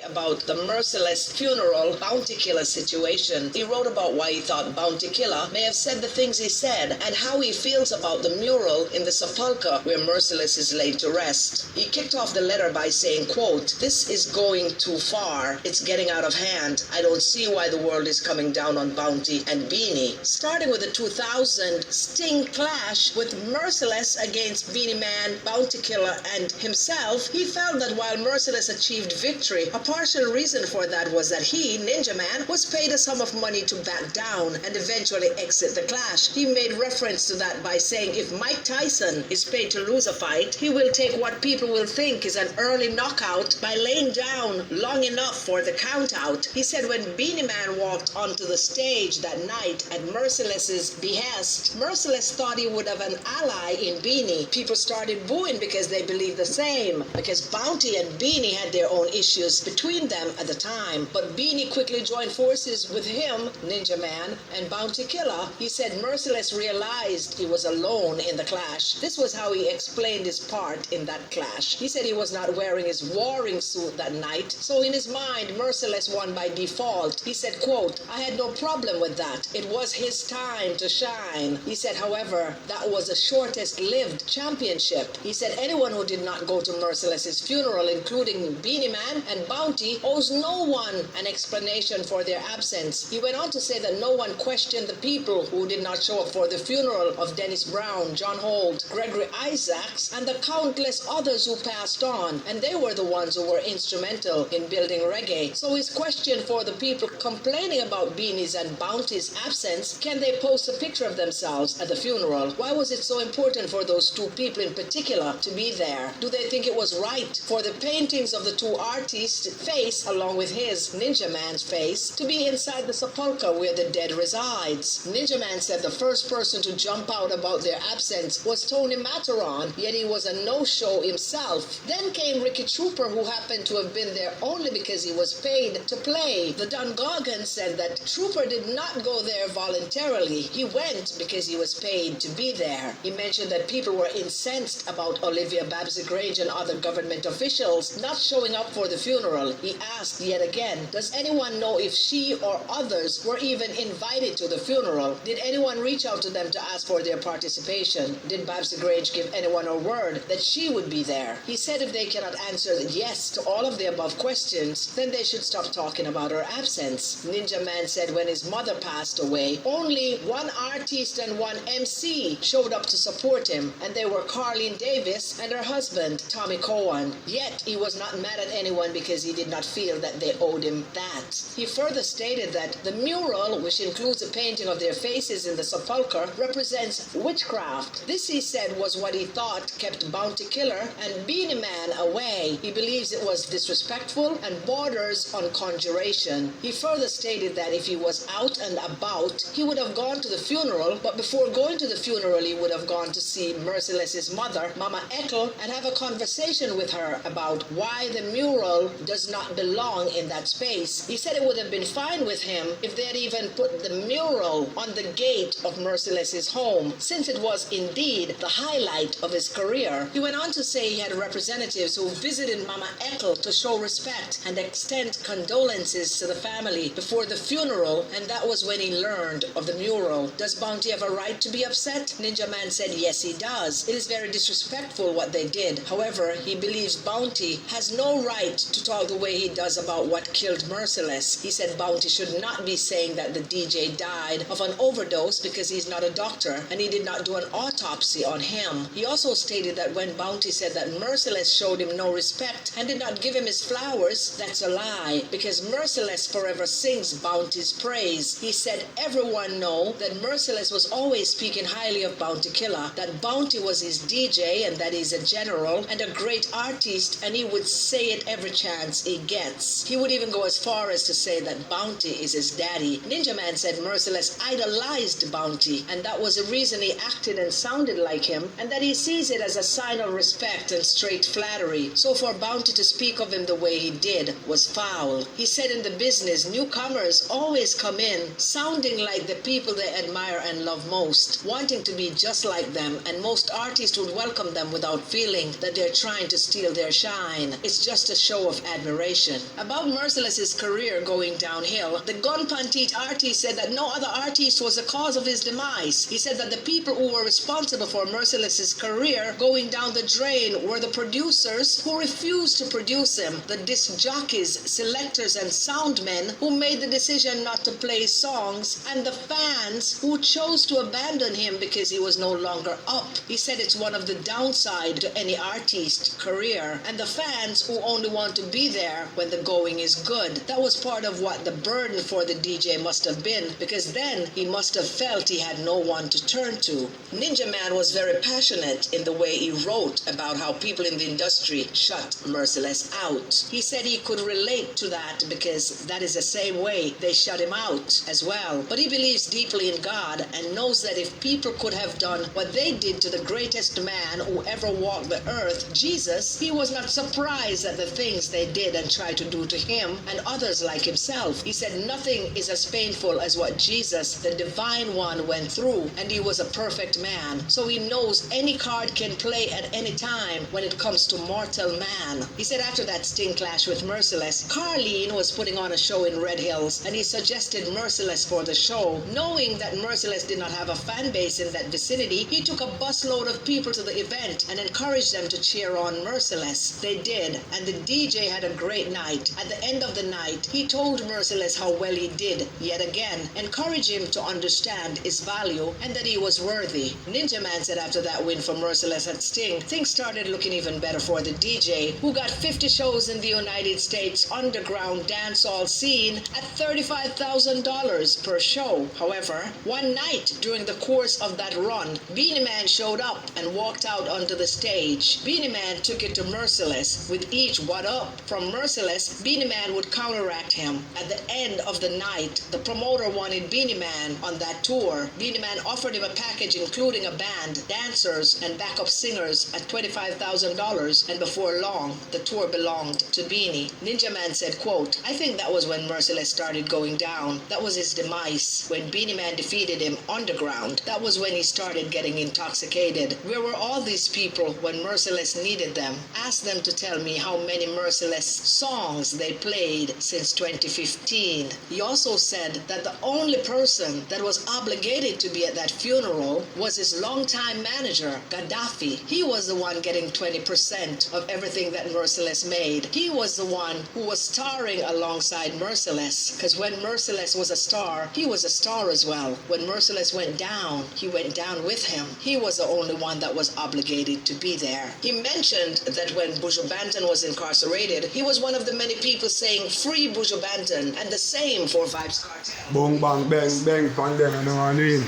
about the Merciless funeral bounty killer situation. He wrote about why he thought Bounty Killer may have said the things he said and how he feels about the mural in the sepulchre where Merciless is laid to rest. He kicked off the letter by saying, quote, "This is going too far. It's getting out of hand. I don't see why the world is coming down on Bounty and Beanie." Starting with the 2000 Sting clash with Merciless against Beanie Man, Bounty Killer, and himself, he felt that while Merciless achieved victory, a partial reason for that was that he, Ninja Man, was paid a sum of money to back down and eventually exit the clash. He made reference to that by saying if Mike Tyson is paid to lose a fight, he will take what people will think is an early knockout by laying down long enough for the count out. He said when Beanie Man walked onto the stage that night at Merciless's behest, Merciless thought he would have an ally in Beanie. People started booing because they believed the same, because Bounty and Beanie had their own issues between them at the time. But Beanie quickly joined forces with him, Ninja Man, and Bounty Killer. He said Merciless realized he was alone in the clash. This was how he explained his part in that clash. He said he was not wearing his warring suit that night, so in his mind, Merciless won by default. He said, quote, "I had no problem with that. It was his time to shine." He said, however, that was the shortest lived championship. He said anyone who did not go to Merciless's funeral, including Beanie Man and Bounty, owes no one an explanation for their absence. He went on to say that no one questioned the people who did not show up for the funeral of Dennis Brown, John Holt, Gregory Isaacs, and the countless others who passed on, and they were the ones who were instrumental in building reggae. So his question for the people complaining about Beanie's and Bounty's absence, can they post a picture of themselves at the funeral? Why was it so important for those two people in particular to be there? Do they think it was right for the paintings of the two artists' face, along with his, Ninja Man's face, to be inside the sepulchre where the dead resides? Ninja Man said the first person to jump out about their absence was Tony Matterhorn, yet he was a no-show himself. Then came Ricky Trooper, who happened to have been there only because he was paid to play. The Don Goggins said that Trooper did not go there voluntarily. He went because he was paid to be there. He mentioned that people were incensed about Olivia Babsy-Grange and other government officials not showing up for the funeral. He asked yet again, does anyone know if she or others were even invited to the funeral? Did anyone reach out to them to ask for their participation? Did Babsy-Grange give anyone a word that she would be there? He said if they cannot answer yes to all of the above questions, then they should stop talking about her absence. Ninja Man said when his mother passed away, only one artist and one MC showed up to support him, and they were Carlene Davis and her husband, Tommy Cowan. Yet he was not mad at anyone because he did not feel that they owed him that. He further stated that the mural, which includes a painting of their faces in the sepulchre, represents witchcraft. This, he said, was what he thought kept Bounty Killer and Beanie Man away. He believes it was disrespectful and borders on conjuration. He further stated that if he was out and about, he would have gone to the funeral, but before going to the funeral, he would have gone to see Merciless's mother, Mama Ethel, and have a conversation with her about why the mural does not belong in that space. He said it would have been fine with him if they had even put the mural on the gate of Merciless's home, since it was indeed the highlight of his career. He went on to say he had representatives who visited Mama Ethel to show respect and extend condolences to the family before the funeral, and that was when he learned of the mural. Does Bounty have a right to be upset? Ninja Man said yes, he does. It is very disrespectful what they did. However, he believes Bounty has no right to talk the way he does about what killed Merciless. He said Bounty should not be saying that the DJ died of an overdose because he's not a doctor and he did not do an autopsy on him. He also stated that when Bounty said that Merciless showed him no respect and did not give him his flowers, that's a lie, because Merciless forever sings Bounty's praise. He said everyone know that Merciless was always speaking highly of Bounty Killer, that Bounty was his DJ and that he's a general and a great artist, and he would say it every chance he gets. He would even go as far as to say that Bounty is his daddy. Ninja Man said Merciless idolized Bounty, and that was the reason he acted and sounded like him, and that he sees it as a sign of respect and straight flattery. So for Bounty to speak of him the way he did was foul. He said in the business, newcomers always come in sounding like the people they admire and love most, wanting to be just like them, and most artists would welcome them without feeling that they're trying to steal their shine. It's just a show of admiration. generation. About Merciless's career going downhill, the Gun Pantit artist said that no other artist was the cause of his demise. He said that the people who were responsible for Merciless's career going down the drain were the producers who refused to produce him, the disc jockeys, selectors, and soundmen who made the decision not to play songs, and the fans who chose to abandon him because he was no longer up. He said it's one of the downside to any artist's career, and the fans who only want to be there when the going is good. That was part of what the burden for the DJ must have been, because then he must have felt he had no one to turn to. Ninja Man was very passionate in the way he wrote about how people in the industry shut Merciless out. He said he could relate to that because that is the same way they shut him out as well. But he believes deeply in God and knows that if people could have done what they did to the greatest man who ever walked the earth, Jesus, he was not surprised at the things they did and tried to do to him and others like himself. He said nothing is as painful as what Jesus, the divine one, went through, and he was a perfect man. So he knows any card can play at any time when it comes to mortal man. He said after that Sting clash with Merciless, Carlene was putting on a show in Red Hills and he suggested Merciless for the show. Knowing that Merciless did not have a fan base in that vicinity, he took a busload of people to the event and encouraged them to cheer on Merciless. They did, and the DJ had a great night. At the end of the night, he told Merciless how well he did, yet again, encourage him to understand his value and that he was worthy. Ninja Man said after that win for Merciless at Sting, things started looking even better for the DJ, who got 50 shows in the United States underground dancehall scene at $35,000 per show. However, one night during the course of that run, Beenie Man showed up and walked out onto the stage. Beenie Man took it to Merciless with each "what up?" from Merciless. Beenie Man would counteract him. At the end of the night, the promoter wanted Beenie Man on that tour. Beenie Man offered him a package including a band, dancers, and backup singers at $25,000, and before long, the tour belonged to Beenie. Ninja Man said, quote, I think that was when Merciless started going down. That was his demise. When Beenie Man defeated him underground, that was when he started getting intoxicated. Where were all these people when Merciless needed them? Ask them to tell me how many Merciless songs they played since 2015. He also said that the only person that was obligated to be at that funeral was his longtime manager, Gaddafi. He was the one getting 20% of everything that Merciless made. He was the one who was starring alongside Merciless, because when Merciless was a star, he was a star as well. When Merciless went down, he went down with him. He was the only one that was obligated to be there. He mentioned that when Buju Banton was incarcerated, he was one of the many people saying, free Buju Banton, and the same for Vibes Cartel. Boom, bang, bang, bang, from them, you know what I mean?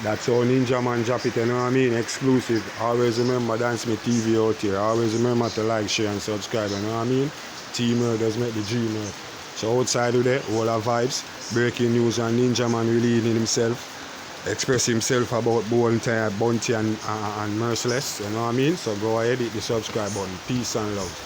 That's how Ninja Man drop it, you know what I mean? Exclusive. Always remember Dansimth TV out here. Always remember to like, share, and subscribe, you know what I mean? Team does make the dream work. So outside of that, all our vibes, breaking news, and Ninja Man relieving himself, express himself about Bounty and Merciless, you know what I mean? So go ahead, hit the subscribe button. Peace and love.